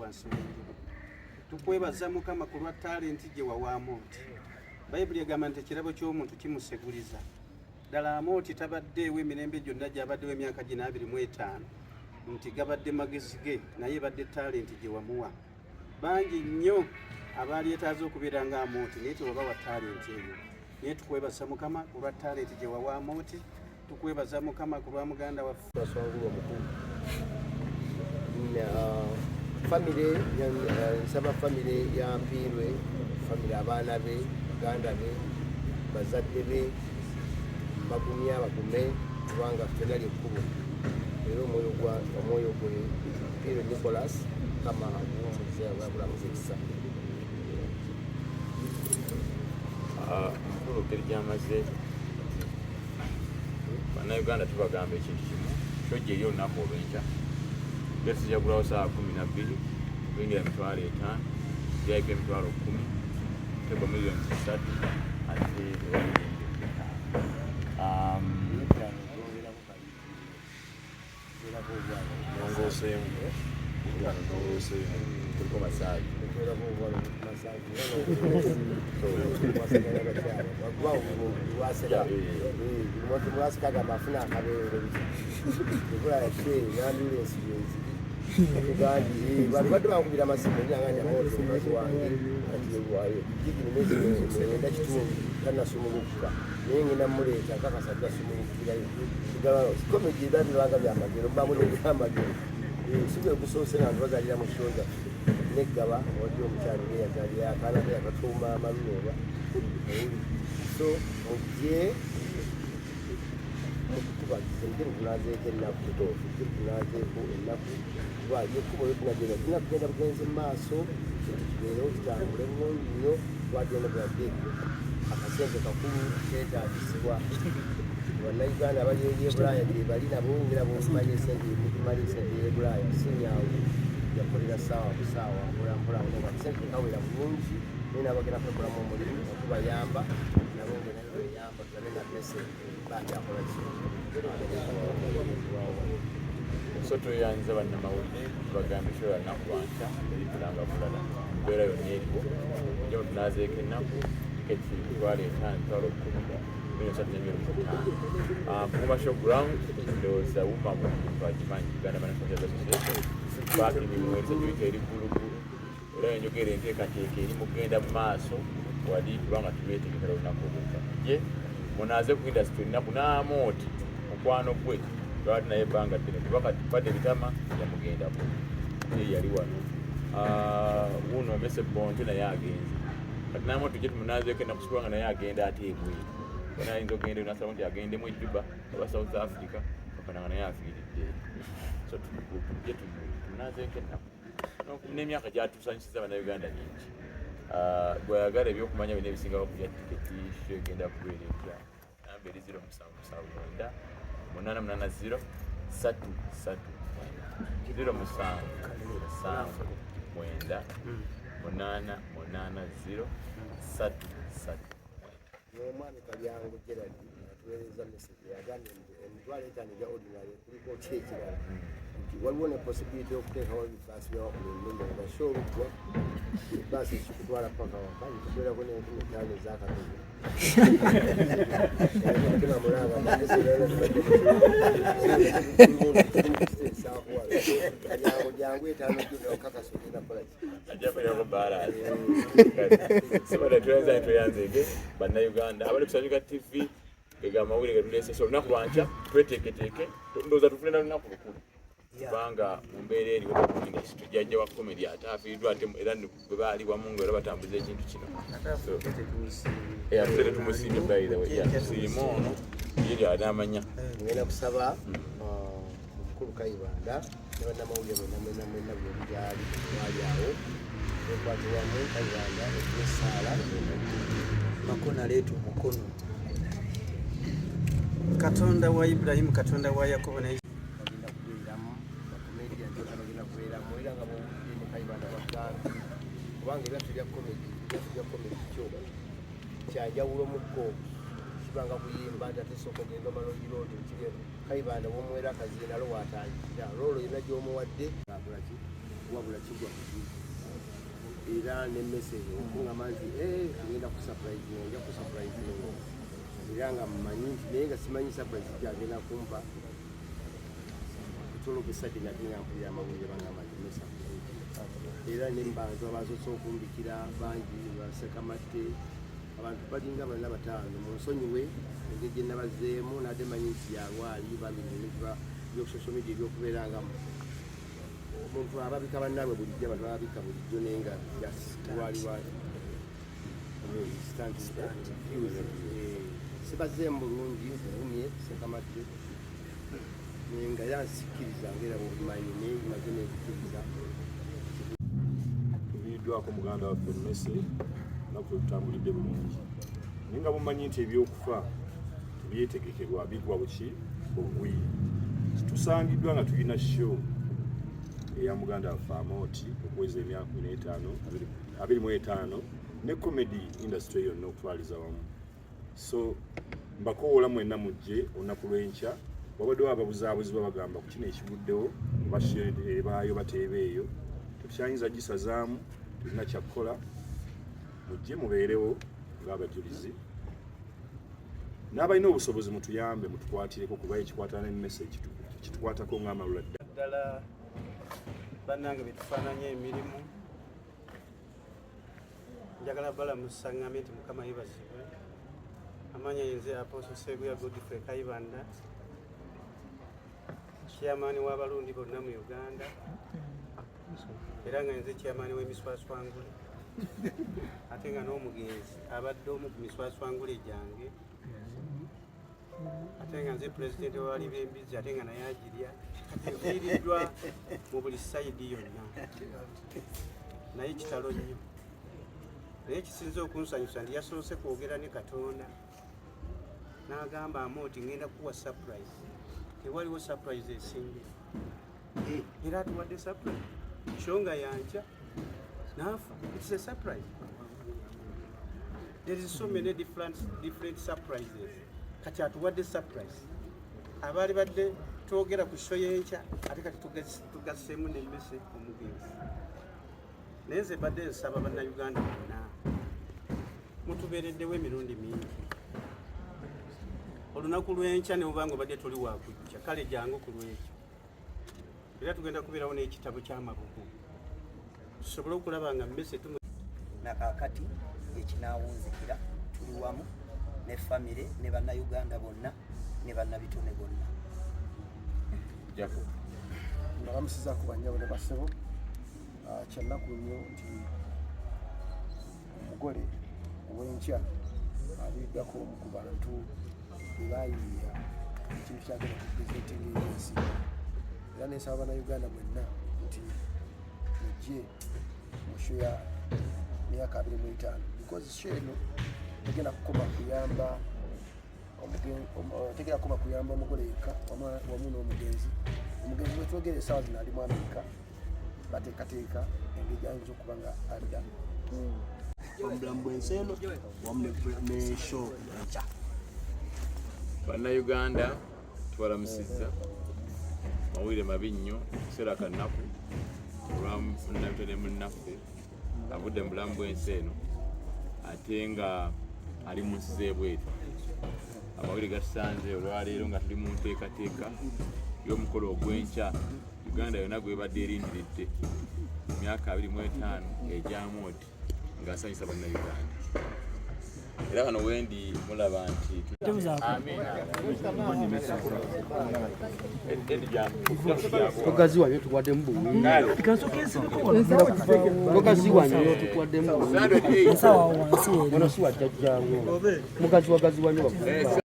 wansi w'enjuba. Tukwebaza Mukama ku lwa talenti gye wawa Amooti. Bayibuli egamba nti ekirabo ky'omuntu kimuseguliza. Ddala Amooti tabaddeewo emirembe gyonna gy'abaddewo emyaka gino 25 nti gabadde magezi ge naye badde talenti gye wamuwa. Bangi nnyo abaali etaaze okubeera nga Amooti naye tewabawa talenti eyo. Naye tukwebaza Mukama ku lwa talenti gye wawa Amooti. Tukwebaza Mukama ku lwa muganda waffe Baswangulwa mukulu. Family nsaba family ya Mpirwe, family abaana be, baganda be, bazadde be, bagumya bagume kubanga ffenna lyekkubo. Era omwoyo gwe Mpirwe Nicholas kama abulamuzi ekisa. Mukulu Terjamaze Bannayuganda tubagamba ekintu kimu kyojja eri olunaku olw'enkya leero tujagulawo saa 12 kuyingira emitwalo 5 VIP emitwalo 10 tebo millions 3 ate tuliko masaji badde bakubira amasimu nyanganya moto mukazi wange kati ewayo jigini mezi enda kitundu tanasumulukuka naye ngenda muleeta kakasa tasumulukirayo komedi babiranga byamagero bamunebyamagero sibe kusoose nga ntibazalira mu kisonga neggaba wali omukyalo eyazali akalaba yakatuuma amalunooba so mujje mutukubagize mujje mutunazeeko ennaku tutoofu mujje mutunazeeko ennaku kuba yekkubo yotunagenda tulina kugenda bugenze mu maaso tukibeerewo kitambule bulungi nnyo twagenda buladde akasente kakulu keetaagisibwa bannayuganda abali eri ebulaaya gyebali nabo ngira bomumanyi esente mutumanyi esente y'ebulaaya sinyaawo yakolera saawa busaawa mpolampola nga sente kawera bulungi naye nabagenda kwekolamu omulimu okubayamba nabo ngenayamba tulabe na mese bakyakola so tweyanza bannamawulire tubagambe ekyola nnaku lwankya erikulanga bulala embeera yonna eriwo ojja mutunazeeko ennaku tiketi mitwalo 5 mitwalo 10 commercial ground ndowooza wumamu twagimanyi Uganda Manufacturers Association parking muweereza gy'oyita eri ggulugulu era enjogera enteekateeka eri mugenda mu maaso wali kubanga tubeetegekera olunaku olweka ye munaaze ku industry ennaku n'Amooti mukwano gwe twali naye ebbanga ddene kubanga tubadde bitama yamugendako ye yali wano wuno Mese Bonte naye agenze kati n'Amooti tujje tumunaazeeko ennaku sikubanga naye agenda ate ebweru When I go again, I want to again them with Juba, over South Africa, but I'm not so to get to Nazek and no name Yaka to Sanchez and Uganda. Where I got a yoke money with every single ticket, shake and upgrade it. I'm very zero South Monana Nana 0, Satu, 0 Musan, Sam, Wenda, Monana 0, Satu. N'omwami Kalyango Gerald atuweereza message yagambye emitwalo 5 egya ordinary kuliko ki ekirala nti waliwo ne possibility y'okuteekawo ebifaasi byawakula ennimba nga sho olugwa ebaasi ekikutwala paka waka nitubeerako n'5 ez'akatogo mulanga Kalyango jangu etaano okakasa ogenda kolaki ajabeerako baalaasi sibadde tweyanzege bannayuganda abali kusanyuka TV ega amawulire getuleese so olunaku lwankya tweteeketeeke ndowooza tufulena lunaku lukulu kubanga mu mbeera eriwo mu industry jjajja wa comedy ate afiiriddwa ate era bwe baali wamu nga era batambuza ekintu kino ate tumusiimye by the way tusiima ono ye lyanaamanya ngenda kusaba omukulu Kayibanda ne bannamawulire mwena bwemugyali wali awo ekwatibwamu Kayibanda esaala Makona leetu mukono Katonda wa Ibrahim, Katonda wa Yakobo na bagenda kubeeramu bakomedian bagenda kubeeramu era nga bwogende Kayibanda baganda kubanga ebyaffe bya comedy kyo kyanjawulo mukko kibanga kuyimba nti ate sooka ogenda omalogirooto kigenda Kayibanda bw'omuwera akaziina lo waatandikira loolo yonna gy'omuwadde akolaki wabula kigwa era ne message okungamba nti tugenda ku surprise njja ku surprise era nga mmanyi nti naye nga simanyi surprise kyagenda kumpa tolobesade nga tinga mpulira amawulire bangamba nti mesa era nembantu abasoose okumbikira bangi basekamatte abantu balinga balina bataano munsonyiwe engeri gye nabazeemu nadde manyi nti yalwali babintu social media ebyokubeera nga omuntu ababika bannaabwe bulijjo abantu ababika bulijjo naye nga lwaliwa sibazeemu bulungi bumye sekamatte nga yansikiriza ngera bumanyi naye maze neekikiriza tubiddwako muganda waffe Mmese naku tutambulidde bulungi naye nga bumanyi nti ebyokufa tubyetegekerwa bigwa buki bugwi tusangiddwa nga tulina show eya muganda waffe Amooti okuweza emyaka 25 ne comedy industry yonna okutwaliza wamu so mbakoola mwenna mujje olunaku lw'enkya wabaddewo ababuzaabuzibwa bagamba ku kino ekiguddewo baayo bateeba eyo tukyayinza gisazaamu tulina kyakkola mujje mubeerewo ng'abajulizi n'abalina obusobozi mutuyambe mutukwatireko kuba ekikwatana n'emmese kitukwatako ng'amalula ddala bannange betufaananya emirimu njagala balamusa ŋŋambye nti mukama yebazibwe amanya yenze Apostle Sebuya Godfrey Kayibanda chairman w'abalundi bonna mu Uganda era nga nze chairman w'emiswaswangule ate nga n'omugenzi abadde omu ku miswaswangule gyange ate nga nze president w'abali b'embizi ate nga naye agirya eviiriddwa mu buli sayidi yonna naye kitalo nnyo naye kisinze okunsanyusa ndi yasoose kwogera ne Katonda n'agamba Amooti ngenda kuwa surprise tewaliwo surprise esingira era atuwadde surprise shonga yanca nafa it's a surprise there is so many different surprises kati atuwadde surprise abaali badde twogera ku show y'enkya ate kati tugasseemu n'emmese omugenzi naye nze badde nsaba bannayuganda bonna mutubeereddewo emirundi mingi olunaku lw'enkya ne bubanga obadde toli wakujja kale jangu ku lwekyo era tugenda kubeerawo n'ekitabo ky'amabuku tusobole okulaba nga mmese nakakati ekinaawunzikira tuli wamu ne famire ne bannayuganda bonna ne bannabitone bonna nabamusizaako banyabo ne basebo kyannaku nnyo nti omugole ow'enkya abiddako omu ku bantu bebayiiya ekintu kyagenda ku presentingi y'ensi era nensaba bannayuganda mwenna nti mujje mu sho ya myaka 25 because sho eno tegenda kukoma kuyamba tegenda kukoma kuyamba omugole yekka wamu n'omugenzi omugenzi wetwogera essaawa zino ali mu Amerika bateekateeka engeri gyayinza okuba nga adda omulamu bwensi eno wamu ne sho enkya bannayuganda tubalamusizza mawulire mabi nnyo ekiseera kannaku olwamunabitone munnaffe avudde mu bulamu bw'ensi eno ate nga ali mu nsi z'ebweru amawulire gatusanze olwaleero nga tuli mu nteekateeka y'omukolo ogw'enkya Uganda yonna gwebadde erindiridde emyaka 25 egya Amooti ng'asanyusa bannayuganda era wano wendi mulaba nti togazi wanyo tuwaddemu butogazi wanyo tuwaddemu mugazi wagazi wanyo